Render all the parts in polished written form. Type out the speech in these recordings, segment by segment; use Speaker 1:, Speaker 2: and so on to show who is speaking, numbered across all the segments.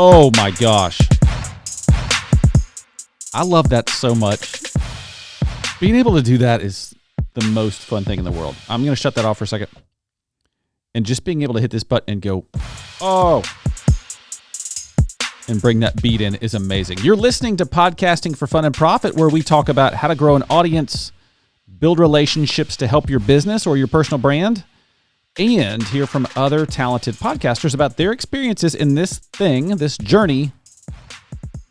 Speaker 1: Oh my gosh. I love that so much. Being able to do that is the most fun thing in the world. I'm going to shut that off for a second. And just being able to hit this button and go, oh, and bring that beat in is amazing. You're listening to Podcasting for Fun and Profit, where we talk about how to grow an audience, build relationships to help your business or your personal brand, and hear from other talented podcasters about their experiences in this thing, this journey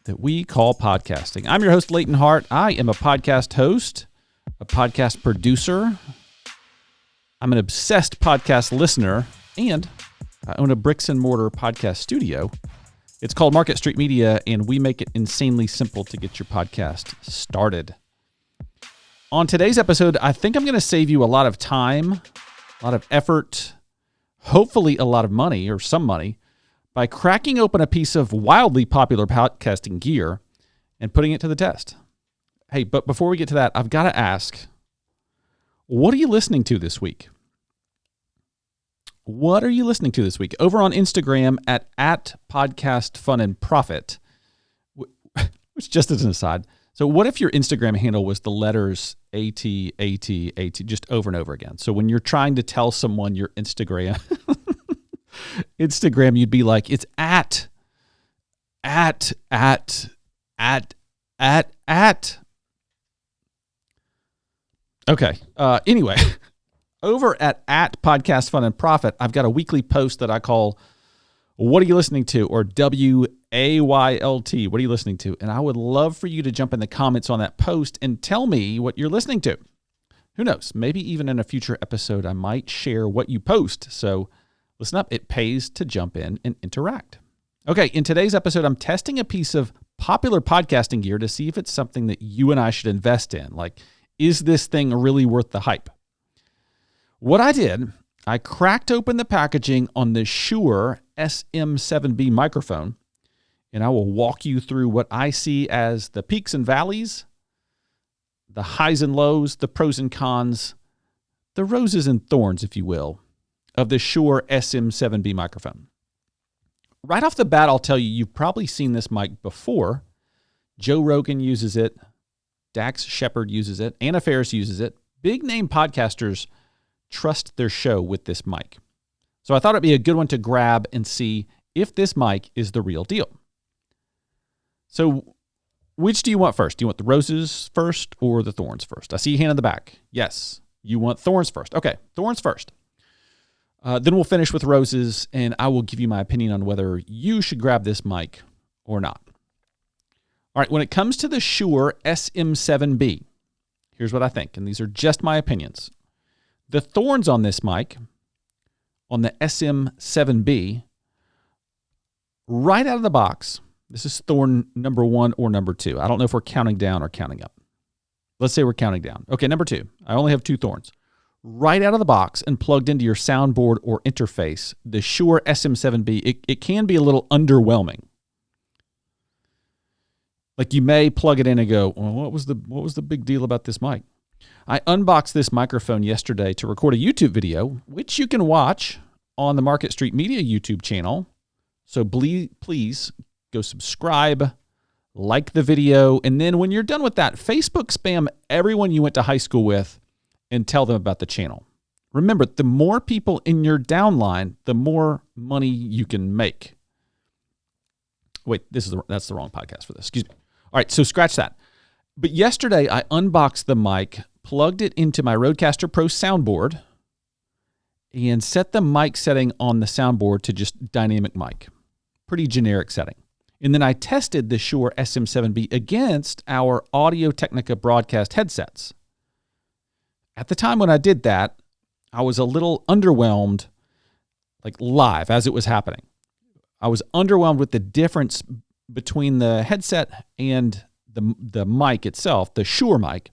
Speaker 1: that we call podcasting. I'm your host, Leighton Hart. I am a podcast host, a podcast producer. I'm an obsessed podcast listener, and I own a bricks and mortar podcast studio. It's called Market Street Media, and we make it insanely simple to get your podcast started. On today's episode, I think I'm going to save you a lot of time, a lot of effort, hopefully a lot of money or some money, by cracking open a piece of wildly popular podcasting gear and putting it to the test. Hey, but before we get to that, I've got to ask, what are you listening to this week? What are you listening to this week? Over on Instagram at Podcast Fun and Profit, which just as an aside. So what if your Instagram handle was the letters AT, just over and over again? So when you're trying to tell someone your Instagram, you'd be like, it's at. Okay. Anyway, over at Podcast Fun and Profit, I've got a weekly post that I call, what are you listening to? Or WAYLT, what are you listening to? And I would love for you to jump in the comments on that post and tell me what you're listening to. Who knows? Maybe even in a future episode, I might share what you post. So listen up. It pays to jump in and interact. Okay, in today's episode, I'm testing a piece of popular podcasting gear to see if it's something that you and I should invest in. Like, is this thing really worth the hype? What I did, I cracked open the packaging on the Shure SM7B microphone, and I will walk you through what I see as the peaks and valleys, the highs and lows, the pros and cons, the roses and thorns, if you will, of the Shure SM7B microphone. Right off the bat, I'll tell you, you've probably seen this mic before. Joe Rogan uses it. Dax Shepard uses it. Anna Faris uses it. Big name podcasters trust their show with this mic. So I thought it'd be a good one to grab and see if this mic is the real deal. So which do you want first? Do you want the roses first or the thorns first? I see your hand in the back. Yes, you want thorns first. Okay, thorns first. Then we'll finish with roses, and I will give you my opinion on whether you should grab this mic or not. All right, when it comes to the Shure SM7B, here's what I think, and these are just my opinions. The thorns on this mic, on the SM7B, right out of the box, this is thorn number 1 or number 2. I don't know if we're counting down or counting up. Let's say we're counting down. Okay, number 2. I only have 2 thorns. Right out of the box and plugged into your soundboard or interface, the Shure SM7B, it can be a little underwhelming. Like you may plug it in and go, well, what was the big deal about this mic? I unboxed this microphone yesterday to record a YouTube video, which you can watch on the Market Street Media YouTube channel. So please go subscribe, like the video, and then when you're done with that, Facebook spam everyone you went to high school with and tell them about the channel. Remember, the more people in your downline, the more money you can make. Wait, that's the wrong podcast for this. Excuse me. All right, so scratch that. But yesterday, I unboxed the mic, plugged it into my Rodecaster Pro soundboard, and set the mic setting on the soundboard to just dynamic mic. Pretty generic setting. And then I tested the Shure SM7B against our Audio-Technica broadcast headsets. At the time when I did that, I was a little underwhelmed, like live as it was happening. I was underwhelmed with the difference between the headset and the mic itself, the Shure mic.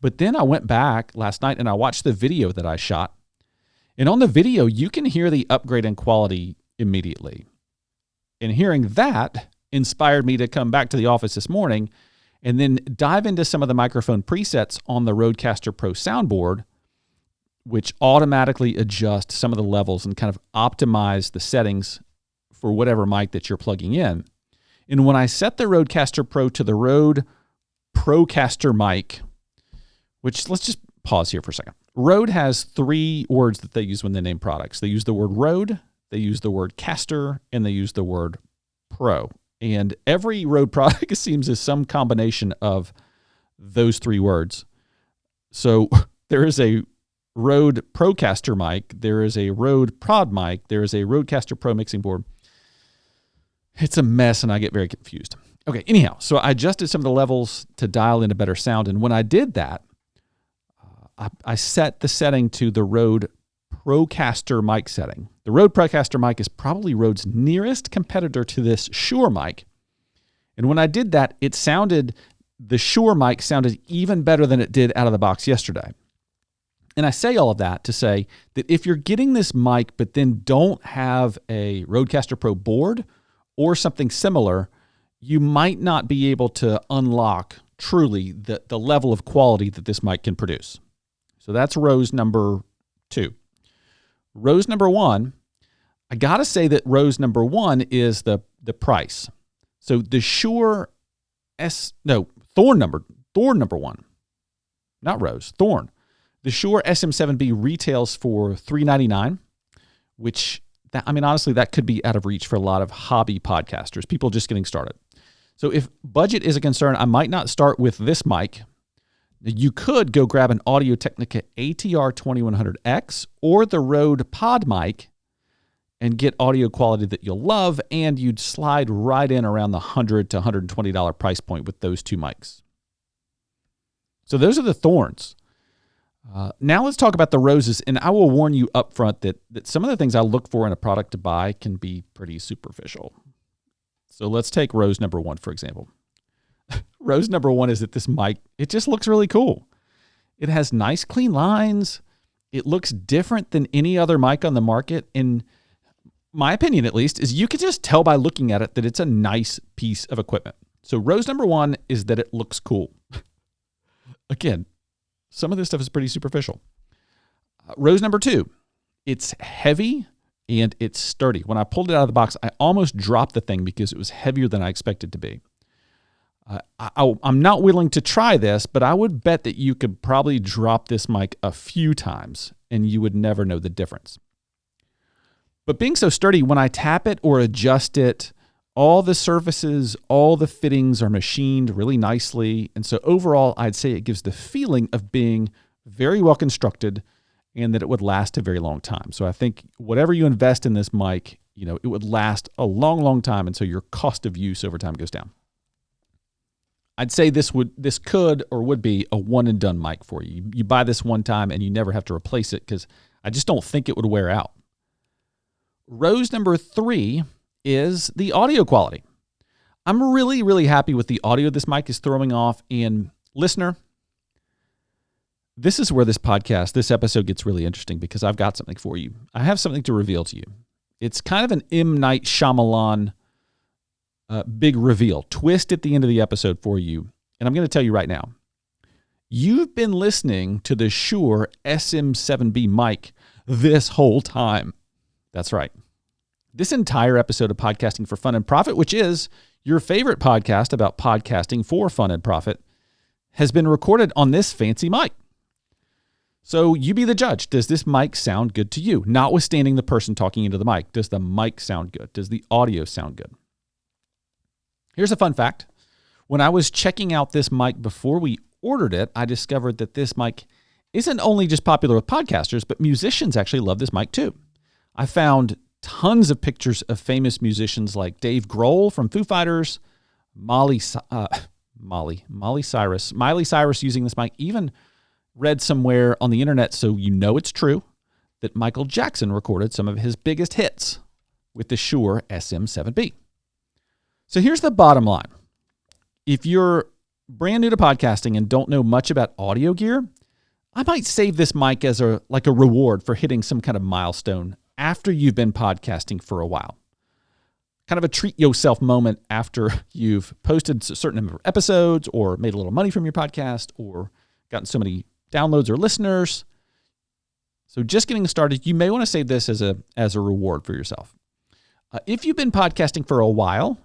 Speaker 1: But then I went back last night and I watched the video that I shot. And on the video, you can hear the upgrade in quality immediately. And hearing that inspired me to come back to the office this morning and then dive into some of the microphone presets on the Rodecaster Pro soundboard, which automatically adjust some of the levels and kind of optimize the settings for whatever mic that you're plugging in. And when I set the Rodecaster Pro to the Rode Procaster mic, which let's just pause here for a second. Rode has 3 words that they use when they name products. They use the word Rode, they use the word caster, and they use the word Pro. And every Rode product, it seems, is some combination of those 3 words. So there is a Rode Procaster mic, there is a Rode Prod mic, there is a Rodecaster Pro mixing board. It's a mess, and I get very confused. Okay, anyhow, so I adjusted some of the levels to dial in a better sound, and when I did that, I set the setting to the Rode Procaster mic setting. The Rode Procaster mic is probably Rode's nearest competitor to this Shure mic. And when I did that, the Shure mic sounded even better than it did out of the box yesterday. And I say all of that to say that if you're getting this mic but then don't have a Rodecaster Pro board or something similar, you might not be able to unlock truly the level of quality that this mic can produce. So that's rose number 2. Rose number 1, I got to say that rose number 1 is the price. So the Shure Thorn number 1, not rose, Thorn. The Shure SM7B retails for $399, which, honestly, that could be out of reach for a lot of hobby podcasters, people just getting started. So if budget is a concern, I might not start with this mic. You could go grab an Audio-Technica ATR 2100X or the Rode Pod mic and get audio quality that you'll love, and you'd slide right in around the $100 to $120 price point with those 2 mics. So those are the Thorns. Now let's talk about the roses, and I will warn you up front that some of the things I look for in a product to buy can be pretty superficial. So let's take rose number 1, for example. Rose number 1 is that this mic, it just looks really cool. It has nice, clean lines. It looks different than any other mic on the market. In my opinion, at least, is you can just tell by looking at it that it's a nice piece of equipment. So rose number 1 is that it looks cool. Again, some of this stuff is pretty superficial. Rose number 2, it's heavy and it's sturdy. When I pulled it out of the box, I almost dropped the thing because it was heavier than I expected to be. I'm not willing to try this, but I would bet that you could probably drop this mic a few times and you would never know the difference. But being so sturdy, when I tap it or adjust it, all the surfaces, all the fittings are machined really nicely. And so overall, I'd say it gives the feeling of being very well constructed and that it would last a very long time. So I think whatever you invest in this mic, it would last a long, long time. And so your cost of use over time goes down. I'd say this could or would be a one and done mic for you. You buy this one time and you never have to replace it because I just don't think it would wear out. Rose number 3 is the audio quality. I'm really, really happy with the audio this mic is throwing off. And listener, this is where this episode gets really interesting because I've got something for you. I have something to reveal to you. It's kind of an M. Night Shyamalan big reveal, twist at the end of the episode for you. And I'm going to tell you right now, you've been listening to the Shure SM7B mic this whole time. That's right. This entire episode of Podcasting for Fun and Profit, which is your favorite podcast about podcasting for fun and profit, has been recorded on this fancy mic. So you be the judge. Does this mic sound good to you? Notwithstanding the person talking into the mic, does the mic sound good? Does the audio sound good? Here's a fun fact. When I was checking out this mic before we ordered it, I discovered that this mic isn't only just popular with podcasters, but musicians actually love this mic too. I found tons of pictures of famous musicians like Dave Grohl from Foo Fighters, Miley Cyrus using this mic. Even read somewhere on the internet, so you know it's true, that Michael Jackson recorded some of his biggest hits with the Shure SM7B. So here's the bottom line. If you're brand new to podcasting and don't know much about audio gear, I might save this mic as a reward for hitting some kind of milestone after you've been podcasting for a while. Kind of a treat yourself moment after you've posted a certain number of episodes or made a little money from your podcast or gotten so many downloads or listeners. So just getting started, you may want to save this as a reward for yourself. If you've been podcasting for a while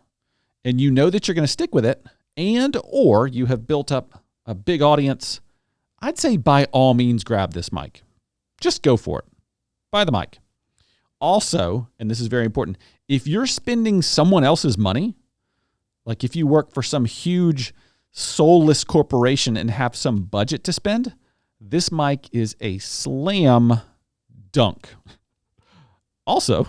Speaker 1: and you know that you're going to stick with it, and or you have built up a big audience, I'd say by all means grab this mic. Just go for it. Buy the mic. Also, and this is very important, if you're spending someone else's money, like if you work for some huge soulless corporation and have some budget to spend, this mic is a slam dunk. Also,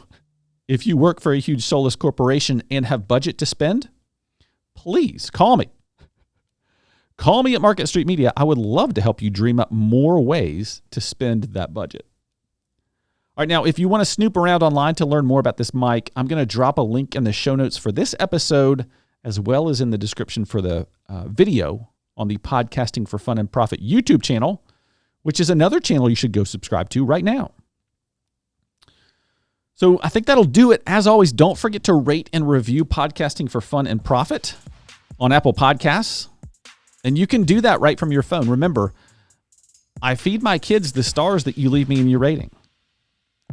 Speaker 1: if you work for a huge soulless corporation and have budget to spend, please call me. Call me at Market Street Media. I would love to help you dream up more ways to spend that budget. All right, now, if you want to snoop around online to learn more about this mic, I'm going to drop a link in the show notes for this episode, as well as in the description for the video on the Podcasting for Fun and Profit YouTube channel, which is another channel you should go subscribe to right now. So I think that'll do it. As always, don't forget to rate and review Podcasting for Fun and Profit on Apple Podcasts. And you can do that right from your phone. Remember, I feed my kids the stars that you leave me in your rating.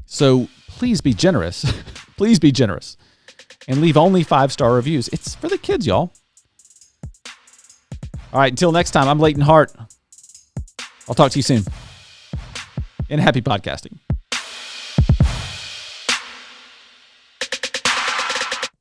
Speaker 1: So please be generous. Please be generous. And leave only 5-star reviews. It's for the kids, y'all. All right, until next time, I'm Leighton Hart. I'll talk to you soon. And happy podcasting.